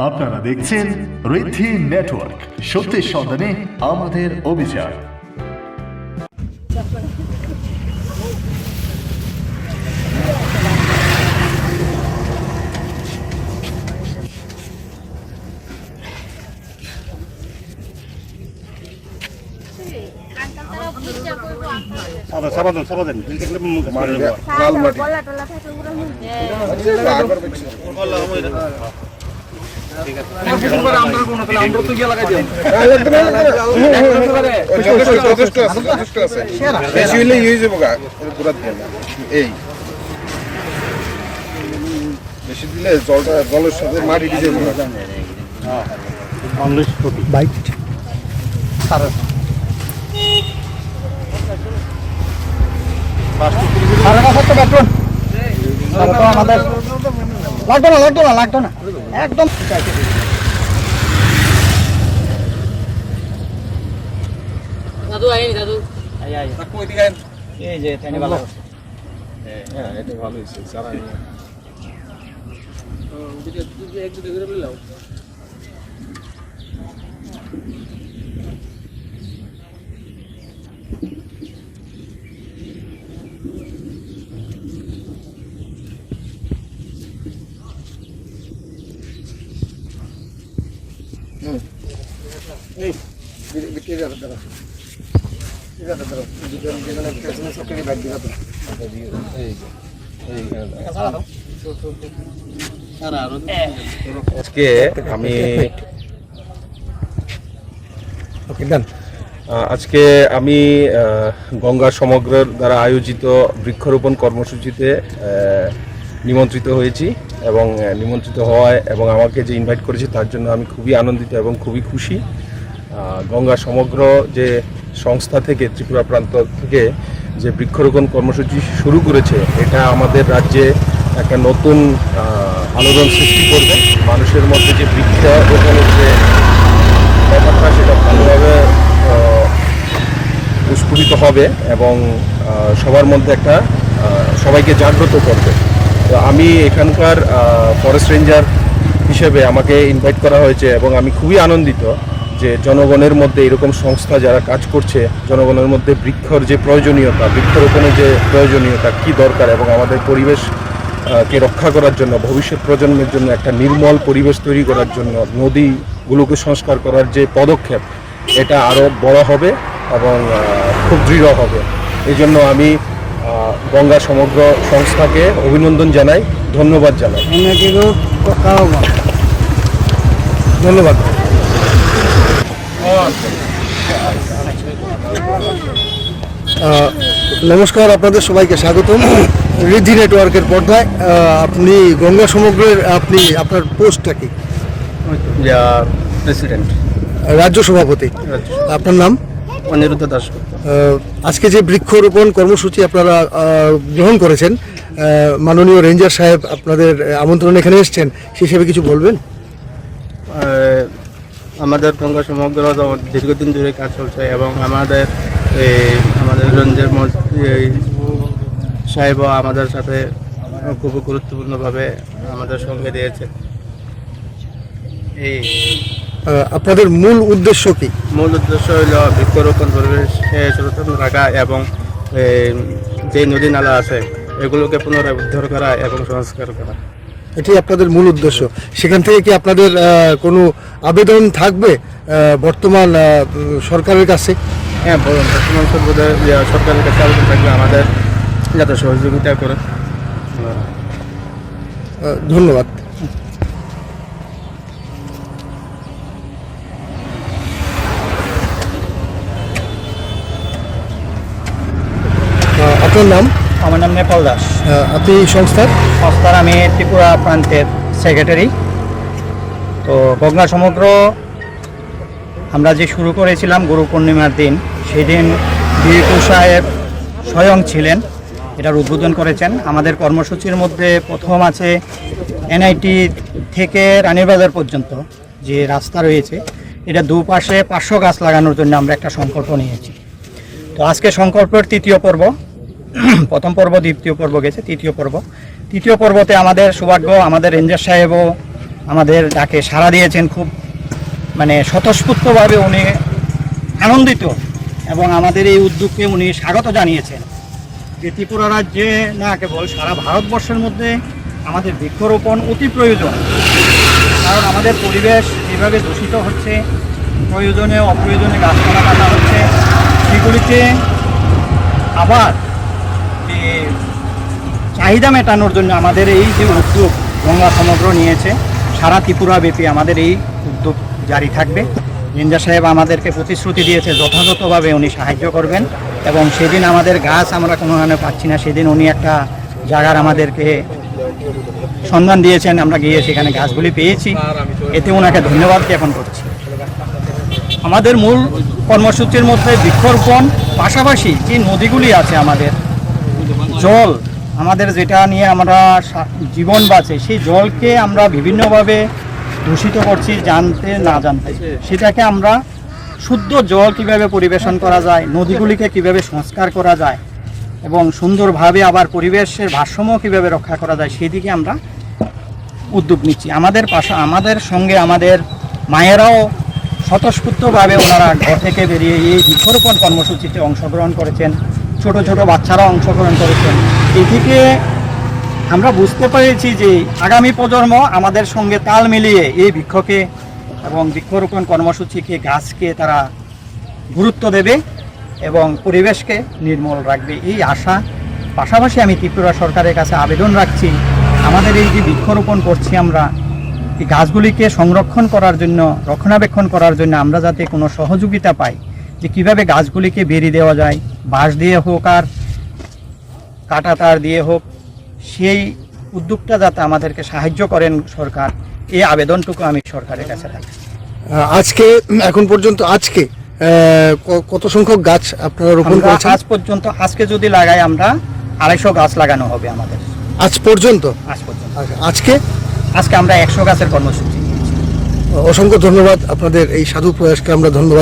আপনারা দেখছেন ঋদ্ধি নেটওয়ার্ক, সত্যের সন্ধানে আমাদের অভিযান। বেশি দিলে জলের সাথে মাটি দিয়ে বাইক লাগতো না একদম দাদু আইনি দাদু এই যে ট্রেনে ভালো হ্যাঁ এটা ভালো হয়েছে সারা একটু দেখে বললাম আজকে আমি গঙ্গা সমগ্রের দ্বারা আয়োজিত বৃক্ষরোপণ কর্মসূচিতে নিমন্ত্রিত হয়েছি এবং নিমন্ত্রিত হওয়ায় এবং আমাকে যে ইনভাইট করেছে তার জন্য আমি খুবই আনন্দিত এবং খুবই খুশি। গঙ্গা সমগ্র যে সংস্থা থেকে ত্রিপুরা প্রান্ত থেকে যে বৃক্ষরোপণ কর্মসূচি শুরু করেছে, এটা আমাদের রাজ্যে একটা নতুন আলোড়ন সৃষ্টি করবে। মানুষের মধ্যে যে বৃক্ষরোপণের যে ব্যাপারটা সেটা ভালোভাবে প্রস্ফুটিত হবে এবং সবার মধ্যে একটা সবাইকে জাগ্রত করবে। তো আমি এখানকার ফরেস্ট রেঞ্জার হিসেবে আমাকে ইনভাইট করা হয়েছে এবং আমি খুবই আনন্দিত যে জনগণের মধ্যে এরকম সংস্থা যারা কাজ করছে, জনগণের মধ্যে বৃক্ষর যে প্রয়োজনীয়তা, বৃক্ষরোপণের যে প্রয়োজনীয়তা কী দরকার এবং আমাদের পরিবেশকে রক্ষা করার জন্য, ভবিষ্যৎ প্রজন্মের জন্য একটা নির্মল পরিবেশ তৈরি করার জন্য নদীগুলোকে সংস্কার করার যে পদক্ষেপ, এটা আরও বড় হবে এবং খুব দৃঢ় হবে। এই জন্য আমি গঙ্গা সমগ্র সংস্থাকে অভিনন্দন জানাই, ধন্যবাদ জানাই। ধন্যবাদ। নমস্কার, আপনাদের সবাইকে স্বাগতম ঋদ্ধি নেটওয়ার্কের পর্দায়। আপনি গঙ্গা সমগ্রের আপনার পোস্টটা কি? প্রেসিডেন্ট, রাজ্য সভাপতি। আপনার নাম? অনিরুদ্ধ দাস। আজকে যে বৃক্ষরোপণ কর্মসূচি আপনারা গ্রহণ করেছেন, মাননীয় রেঞ্জার সাহেব আপনাদের আমন্ত্রণ এখানে এসেছেন, সেই হিসেবে কিছু বলবেন? আমাদের গঙ্গা সমগ্র দীর্ঘদিন ধরে কাজ চলছে এবং আমাদের রেঞ্জের সাহেব আমাদের সাথে খুব গুরুত্বপূর্ণভাবে আমাদের সঙ্গে দিয়েছে। এই আপনাদের মূল উদ্দেশ্য কি? মূল উদ্দেশ্য হল বৃক্ষরোপণ, পরিবেশ সচেতন রাখা এবং যে নদী নালা আছে এগুলোকে পুনরায় উদ্ধার করা এবং সংস্কার করা। এটি আপনাদের মূল উদ্দেশ্য। সেখান থেকে কি আপনাদের কোনো আবেদন থাকবে বর্তমান সরকারের কাছে? হ্যাঁ, বর্তমান সরকারের কাছে আবেদন থাকবে আমাদের যাতে সহযোগিতা করে। ধন্যবাদ। আপনার নাম? আমার নাম নেপাল দাস। আপনি সংস্থার? আমি ত্রিপুরা প্রান্তের সেক্রেটারি। তো গঙ্গা সমগ্র আমরা যে শুরু করেছিলাম গুরু পূর্ণিমার দিন, সেদিন ডিএকু সাহেব স্বয়ং ছিলেন, এটার উদ্বোধন করেছেন। আমাদের কর্মসূচির মধ্যে প্রথম আছে এনআইটি থেকে রানীরবাজার পর্যন্ত যে রাস্তা রয়েছে, এটা দুপাশে 500 গাছ লাগানোর জন্য আমরা একটা সংকল্প নিয়েছি। তো আজকে সংকল্পের তৃতীয় পর্ব, প্রথম পর্ব দ্বিতীয় পর্ব গেছে, তৃতীয় পর্বতে আমাদের সৌভাগ্য আমাদের রেঞ্জার সাহেবও আমাদের ডাকে সাড়া দিয়েছেন, খুব মানে স্বতঃস্ফূর্তভাবে উনি আনন্দিত এবং আমাদের এই উদ্যোগকে উনি স্বাগত জানিয়েছেন। যে ত্রিপুরা রাজ্যে না কেবল সারা ভারতবর্ষের মধ্যে আমাদের বৃক্ষরোপণ অতি প্রয়োজন, কারণ আমাদের পরিবেশ যেভাবে দূষিত হচ্ছে, প্রয়োজনে অপ্রয়োজনে গাছপালা কাটা হচ্ছে, সেগুলিকে আবার চাহিদা মেটানোর জন্য আমাদের এই যে উদ্যোগ গঙ্গা সমগ্র নিয়েছে, সারা ত্রিপুরাব্যাপী আমাদের এই উদ্যোগ জারি থাকবে। রেঞ্জার সাহেব আমাদেরকে প্রতিশ্রুতি দিয়েছে যথাযথভাবে উনি সাহায্য করবেন, এবং সেদিন আমাদের গাছ আমরা কোনোখানে পাচ্ছি না, সেদিন উনি একটা জায়গার আমাদেরকে সন্ধান দিয়েছেন, আমরা গিয়ে সেখানে গাছগুলি পেয়েছি, এতে ওনাকে ধন্যবাদ জ্ঞাপন করছি। আমাদের মূল কর্মসূচির মধ্যে বৃক্ষরোপণ, পাশাপাশি যে নদীগুলি আছে আমাদের, জল আমাদের যেটা নিয়ে আমরা জীবন বাঁচে, সেই জলকে আমরা বিভিন্নভাবে দূষিত করছি জানতে না জানতে। সেটাকে আমরা শুদ্ধ জল কিভাবে পরিবেশন করা যায়, নদীগুলিকে কিভাবে সংস্কার করা যায় এবং সুন্দরভাবে আবার পরিবেশের ভারসাম্য কিভাবে রক্ষা করা যায়, সেদিকে আমরা উদ্যোগ নিচ্ছি। আমাদের সঙ্গে আমাদের মায়েরাও স্বতঃস্ফূর্তভাবে ওনারা ঘর থেকে বেরিয়ে এই বৃক্ষরোপণ কর্মসূচিতে অংশগ্রহণ করেছেন, ছোট ছোট বাচ্চারা অংশগ্রহণ করেছেন। এদিকে আমরা বুঝতে পেরেছি যে আগামী প্রজন্ম আমাদের সঙ্গে তাল মিলিয়ে এই বৃক্ষকে এবং বৃক্ষরোপণ কর্মসূচিকে, গাছকে তারা গুরুত্ব দেবে এবং পরিবেশকে নির্মল রাখবে, এই আশা। পাশাপাশি আমি ত্রিপুরা সরকারের কাছে আবেদন রাখছি, আমাদের এই যে বৃক্ষরোপণ করছি আমরা, এই গাছগুলিকে সংরক্ষণ করার জন্য, রক্ষণাবেক্ষণ করার জন্য আমরা যাতে কোনো সহযোগিতা পাই, যে কিভাবে গাছগুলিকে বেরিয়ে দেওয়া যায়, বাঁশ দিয়ে হোক আর কাটা তার দিয়ে হোক, সেই উদ্যোগটা যাতে আমাদেরকে সাহায্য করেন সরকার, এই আবেদনটুকু আমি সরকারের কাছে রাখি। আজকে এখন পর্যন্ত কত সংখ্যক গাছ আপনারা রোপণ আমরা করেছেন? আজ পর্যন্ত, আজকে যদি লাগাই আমরা 250 গাছ লাগানো হবে আমাদের আজ পর্যন্ত? আজ পর্যন্ত। আজকে আমরা 100 গাছের কর্মসূচি নিয়েছি। অসংখ্য ধন্যবাদ, আপনাদের এই সাধু প্রয়াসকে আমরা ধন্যবাদ